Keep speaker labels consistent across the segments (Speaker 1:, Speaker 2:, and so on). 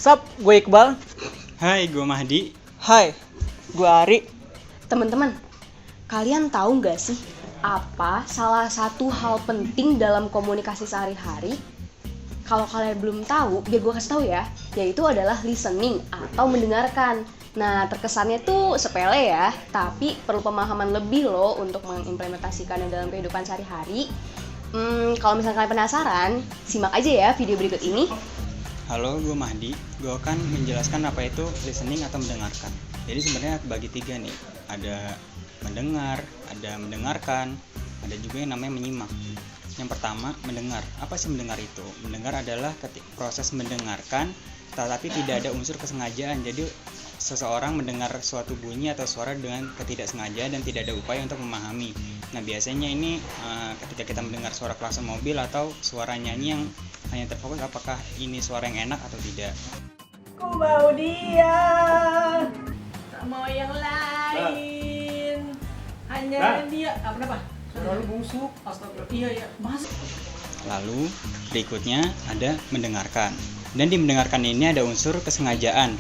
Speaker 1: Sup, gue Iqbal.
Speaker 2: Hai, gue Mahdi.
Speaker 1: Hai, gue Ari.
Speaker 3: Teman-teman, kalian tahu nggak sih apa salah satu hal penting dalam komunikasi sehari-hari? Kalau kalian belum tahu, biar gue kasih tahu ya, yaitu adalah listening atau mendengarkan. Nah, terkesannya tuh sepele ya, tapi perlu pemahaman lebih loh untuk mengimplementasikannya dalam kehidupan sehari-hari. Kalau misalnya kalian penasaran, simak aja ya video berikut ini.
Speaker 2: Halo, gue Mahdi. Gue akan menjelaskan apa itu listening atau mendengarkan. Jadi sebenarnya bagi tiga nih. Ada mendengar, ada mendengarkan, ada juga yang namanya menyimak. Yang pertama, mendengar. Apa sih mendengar itu? Mendengar adalah proses mendengarkan, tetapi tidak ada unsur kesengajaan. Jadi seseorang mendengar suatu bunyi atau suara dengan ketidaksengajaan dan tidak ada upaya untuk memahami. Nah, biasanya ini ketika kita mendengar suara klakson mobil atau suara nyanyi yang hanya terfokus apakah ini suara yang enak atau tidak.
Speaker 4: Ku mau dia, tak mau yang lain. Hanya dia. Kenapa? Suara lu busuk. Astagfirullah. Iya. Mas.
Speaker 2: Lalu berikutnya ada mendengarkan. Dan di mendengarkan ini ada unsur kesengajaan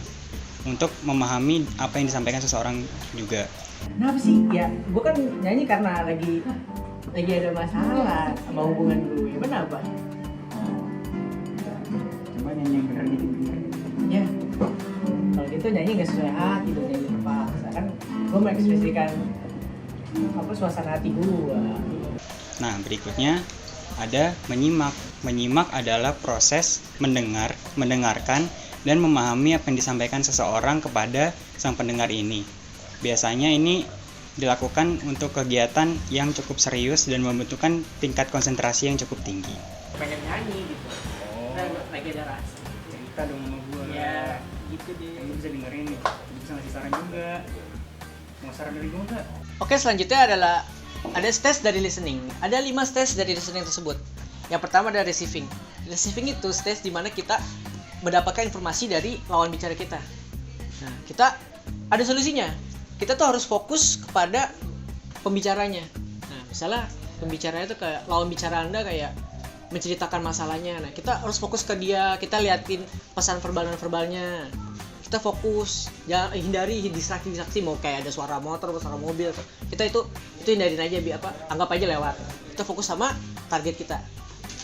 Speaker 2: untuk memahami apa yang disampaikan seseorang juga.
Speaker 4: Kenapa sih? Ya, gue kan nyanyi karena lagi ada masalah sama hubungan gue. Kenapa?
Speaker 2: Coba nyanyi yang benar dikit.
Speaker 4: Ya, kalau gitu nyanyi nggak sesuai hati, gitu nyanyi terpaksa kan. Gue mengekspresikan suasana hati gue.
Speaker 2: Nah, berikutnya ada menyimak. Menyimak adalah proses mendengar, mendengarkan, dan memahami apa yang disampaikan seseorang kepada sang pendengar ini. Biasanya ini dilakukan untuk kegiatan yang cukup serius dan membutuhkan tingkat konsentrasi yang cukup tinggi.
Speaker 4: Pengen nyanyi gitu. Lagi ada rasa.
Speaker 2: Cerita dong sama gue.
Speaker 4: Ya, gitu deh.
Speaker 2: Lu bisa dengerin nih, lu bisa ngasih saran juga. Mau saran dari gue nggak?
Speaker 1: Oke, selanjutnya adalah ada stage dari listening. Ada 5 stage dari listening tersebut. Yang pertama adalah receiving. Receiving itu stage di mana kita mendapatkan informasi dari lawan bicara kita. Nah, kita ada solusinya. Kita tuh harus fokus kepada pembicaranya. Nah, misalnya pembicaranya tuh kayak lawan bicara Anda kayak menceritakan masalahnya. Nah, kita harus fokus ke dia. Kita liatin pesan verbalnya. Kita fokus, jangan hindari distraksi mau kayak ada suara motor atau suara mobil. Kita itu hindarin aja anggap aja lewat. Kita fokus sama target kita.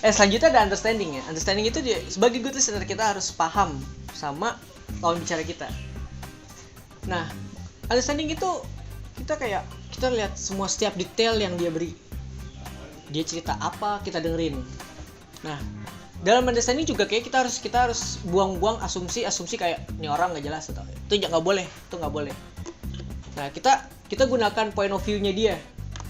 Speaker 1: Selanjutnya ada understanding ya. Understanding itu sebagai good listener kita harus paham sama lawan bicara kita. Nah, understanding itu kita lihat semua setiap detail yang dia beri. Dia cerita apa, kita dengerin. Nah, dalam understanding juga kayak kita harus buang-buang asumsi kayak ini orang nggak jelas atau itu nggak boleh. Nah, kita gunakan point of view-nya dia.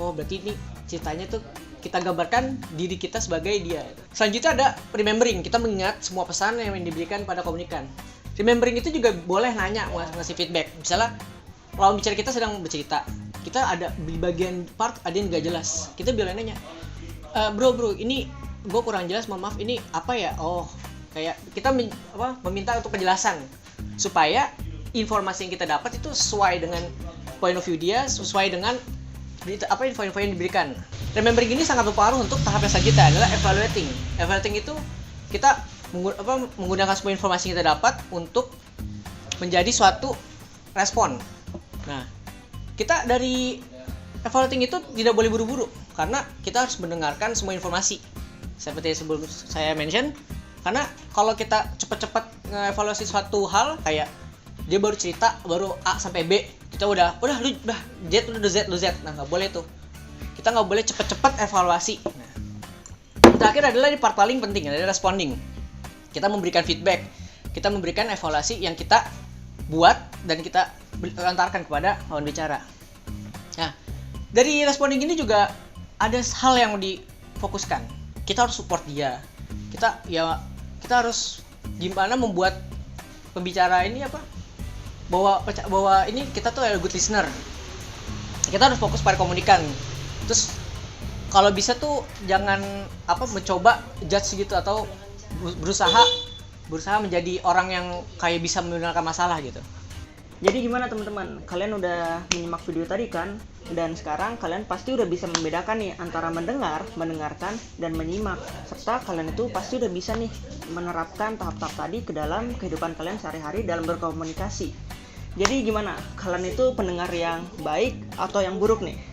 Speaker 1: Oh, berarti ini ceritanya tuh kita gambarkan diri kita sebagai dia. Selanjutnya ada remembering. Kita mengingat semua pesan yang diberikan pada komunikan. Remembering itu juga boleh nanya, ngasih feedback. Misalnya lawan bicara kita sedang bercerita, kita ada di bagian part ada yang nggak jelas. Kita bilang nanya, bro, ini gue kurang jelas, mohon maaf, ini apa ya? Oh, kayak kita meminta untuk penjelasan supaya informasi yang kita dapat itu sesuai dengan point of view dia, sesuai dengan info-info yang diberikan. Remembering ini sangat berpengaruh untuk tahap yang selanjutnya adalah evaluating. Evaluating itu kita menggunakan semua informasi yang kita dapat untuk menjadi suatu respon. Nah, kita dari evaluating itu tidak boleh buru-buru karena kita harus mendengarkan semua informasi. Seperti sebelum saya mention, karena kalau kita cepat-cepat ngevaluasi suatu hal kayak dia baru cerita baru A sampai B, kita udah Z. Nah, nggak boleh tuh. Kita nggak boleh cepet-cepet evaluasi. Nah, terakhir adalah di part paling penting adalah responding. Kita memberikan feedback, kita memberikan evaluasi yang kita buat dan kita antarkan kepada lawan bicara. Nah, dari responding ini juga ada hal yang difokuskan. Kita harus support dia. Kita harus gimana membuat pembicara ini bahwa ini kita tuh adalah good listener. Kita harus fokus pada komunikan. Terus kalau bisa tuh jangan mencoba judge gitu atau berusaha menjadi orang yang kayak bisa membenarkan masalah gitu.
Speaker 5: Jadi gimana teman-teman? Kalian udah menyimak video tadi kan? Dan sekarang kalian pasti udah bisa membedakan nih antara mendengar, mendengarkan, dan menyimak. Serta kalian itu pasti udah bisa nih menerapkan tahap-tahap tadi ke dalam kehidupan kalian sehari-hari dalam berkomunikasi. Jadi gimana? Kalian itu pendengar yang baik atau yang buruk nih?